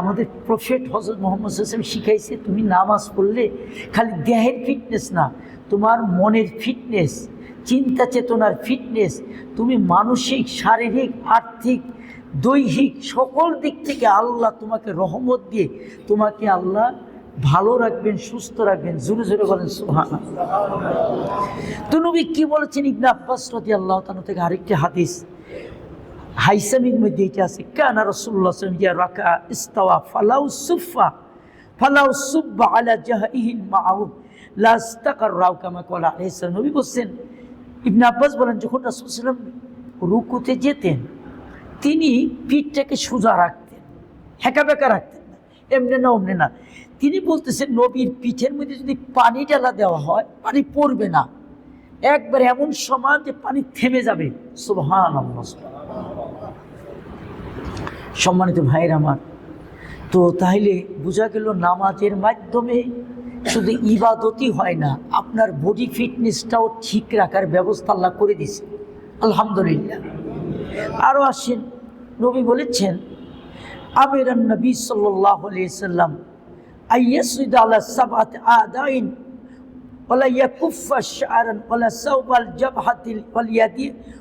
আমাদের প্রফেট হযরত মুহাম্মদ সাল্লাল্লাহু আলাইহি ওয়াসাল্লাম শিখাইছে, তুমি নামাজ পড়লে খালি দেহের ফিটনেস না, তোমার মনের ফিটনেস, চিন্তা চেতনার ফিটনেস, তুমি মানসিক, শারীরিক, আর্থিক, দৈহিক সকল দিক থেকে আল্লাহ তোমাকে রহমত দিয়ে তোমাকে আল্লাহ ভালো রাখবেন, সুস্থ রাখবেন। জোরে জোরে বলেন সুবহানাল্লাহ। তো নবী কি বলেছেন? ইবনে আব্বাস রাদিয়াল্লাহু তাআলা থেকে আরেকটি হাদিস হাইসামির মধ্যে এটা আছে, কানা রাসূলুল্লাহ সাল্লাল্লাহু আলাইহি ওয়াসাল্লাম ইয়া রাকা ইস্তাওয়া ফালাউ সুব্বা আলা জাহিহিল মাউদ লা ইস্তাকাররাউ কামা ক্বালা আলাইহিস সালাম। নবী বলেন, ইবনে আব্বাস বলেন, যখন রাসূল সাল্লাল্লাহু আলাইহি ওয়াসাল্লাম রুকুতে যেতেন তিনি পিঠটাকে সোজা রাখতেন, হেঁকা বেঁকা রাখতেন না, এমনি না অমনি না। তিনি বলতেছেন নবীর পিঠের মধ্যে যদি পানি ঢালা দেওয়া হয় পানি পড়বে না, একবার এমন সময় যে পানি থেমে যাবে। সুবহানাল্লাহ। সম্মানিত ভাইয়ের আমার, তো তাহলে বোঝা গেল নামাজের মাধ্যমে শুধু ইবাদতই হয় না, আপনার বডি ফিটনেসটাও ঠিক রাখার ব্যবস্থা আল্লাহ করে দিয়েছে, আলহামদুলিল্লাহ। আরও আসেন, নবী বলেছেন, আমিরান নবী সাল্লাল্লাহু আলাইহি সাল্লাম আইয়াসুদ আলা সাবআত আদাইন ওয়ালা ইয়াকুফা শা'রান ওয়ালা সাওবাল জাবহাতিল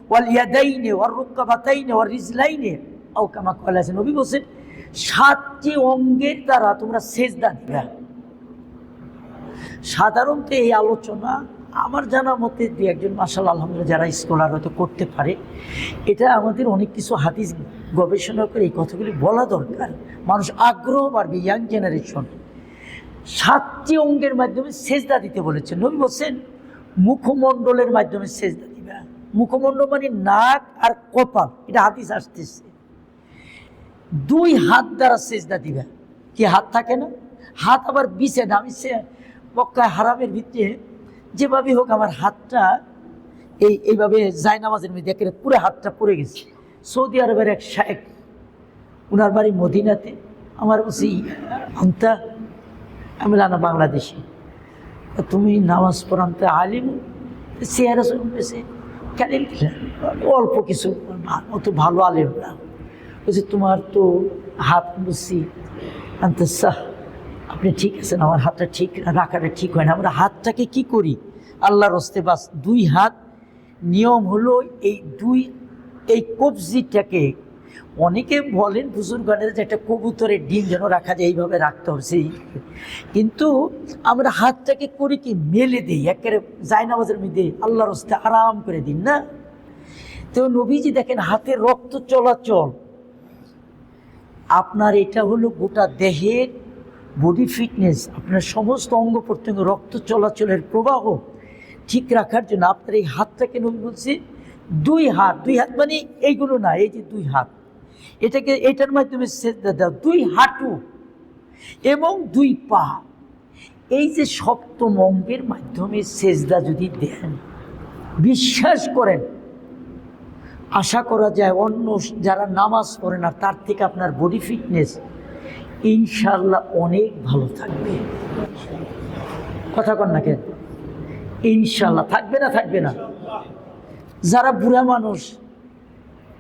ওয়াল ইয়াদাইনি ওয়ার রুকবাতাইনি ওয়ার রিজলাইনি আও কামা ক্বালা। নবী বলেছেন 7টি অঙ্গের দ্বারা তোমরা সেজদা দিবা। সাধারণত এই আলোচনা আমার জানা মতে দু একজন মাশাআল্লাহ আলহামদুলিল্লাহ যারা স্কলার হয়তো করতে পারে, এটা আমাদের অনেক কিছু হাদিস গবেষণা করে এই কথাগুলি বলা দরকার, মানুষ আগ্রহ বাড়বে, ইয়াং জেনারেশন। 7টি অঙ্গের মাধ্যমে সেজদা দিতে বলেছেন। নবী বলছেন মুখমণ্ডলের মাধ্যমে সেজদা দিবা। মুখমণ্ডল মানে নাক আর কপাল, এটা হাদিস আসতেছে। 2 হাত দ্বারা সেজদা দিবা। কি হাত থাকে না, হাত আবার বিছে না। আমি মক্কা হারামের ভিতরে যেভাবে হোক আমার হাতটা এইভাবে জায়নামাজের মধ্যে একেবারে পুরো হাতটা পড়ে গেছে। সৌদি আরবের এক শায়েখ, ওনার বাড়ি মদিনাতে, আমার বলছি আন্তা, আমি লানা বাংলাদেশি, তুমি নামাজ পড়ান্তে আলিম চেয়ারা শুনতেছে কেন, অল্প কিছু, অত ভালো আলিম না। বলছি তোমার তো হাত বুঝছি আনতে সাহ, আপনি ঠিক আছেন, আমার হাতটা ঠিক রাখাটা ঠিক হয় না। আমরা হাতটাকে কি করি আল্লাহর হস্তে, বাস 2 হাত। নিয়ম হলো এই কবজিটাকে, অনেকে বলেন বুজুর্গানের যে একটা কবুতরের ডিম যেন রাখা যায় এইভাবে রাখতে হবে সেই, কিন্তু আমরা হাতটাকে করি কি মেলে দিই একেবারে জায়নামাজের মধ্যে, আল্লাহর হস্তে আরাম করে দিন না। তো নবীজি দেখেন হাতের রক্ত চলাচল, আপনার এটা হলো গোটা দেহের বডি ফিটনেস, আপনার সমস্ত অঙ্গ প্রত্যঙ্গ রক্ত চলাচলের প্রবাহ ঠিক রাখার জন্য আপনার এই হাতটাকে নবী বলছে 2 হাত। 2 হাত মানে এইগুলো না, এই যে 2 হাত, এটার মাধ্যমে সেজদা দাও। 2 হাঁটু এবং 2 পা, এই যে সপ্তম অঙ্গের মাধ্যমে সেজদা যদি দেন, বিশ্বাস করেন আশা করা যায় অন্য যারা নামাজ পড়ে না তার থেকে আপনার বডি ফিটনেস ইনশাআল্লাহ অনেক ভালো থাকবে। কথা কন না কেন? ইনশাআল্লাহ থাকবে না, থাকবে না। যারা বুড়া মানুষ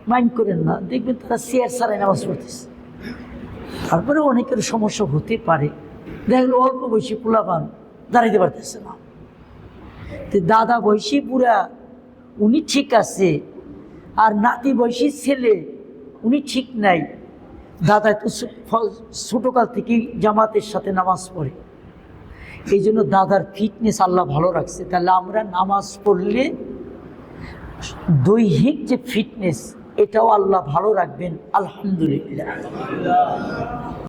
মাইন্ড করেন না, দেখবেন তারা চেয়ার ছাড়াই নামাজ পড়তেছে। তারপরে অনেকের সমস্যা হতে পারে, দেখলো অল্প বয়সী পোলাপান দাঁড়াইতে পারতেছে না, তো দাদা বয়সী বুড়া উনি ঠিক আছে, আর নাতি বয়সী ছেলে উনি ঠিক নাই। দাদা তো ছোটোকাল থেকেই জামাতের সাথে নামাজ পড়ে, এই জন্য দাদার ফিটনেস আল্লাহ ভালো রাখছে। তাহলে আমরা নামাজ পড়লে দৈহিক যে ফিটনেস এটাও আল্লাহ ভালো রাখবেন, আলহামদুলিল্লাহ।